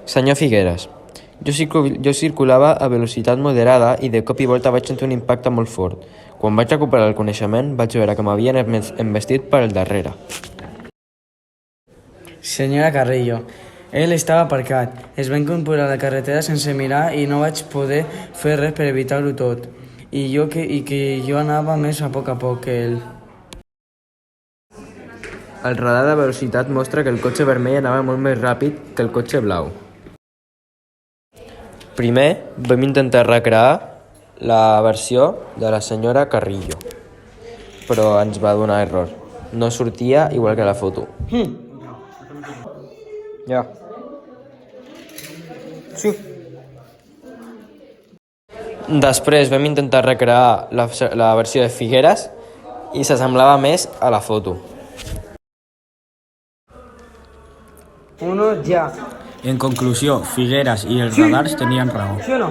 Senyor Figueres, jo circulava a velocitat moderada i de cop i volta vaig sentir un impacte molt fort. Quan vaig recuperar el coneixement, vaig veure que m'havien embestit per al darrere. Senyora Carrillo, ell estava aparcat. Es va incorporar a la carretera sense mirar i no vaig poder fer res per evitar-ho tot. I que jo anava més a poc que ell. El radar de velocitat mostra que el cotxe vermell anava molt més ràpid que el cotxe blau. Primer vam intentar recrear la versió de la senyora Carrillo, però ens va donar error. No sortia igual que la foto. Ja. Sí. Després vam intentar recrear la versió de Figueres i s'assemblava més a la foto. Uno ja. En conclusió, Figueres i els radars tenien raó. ¿Sí o no?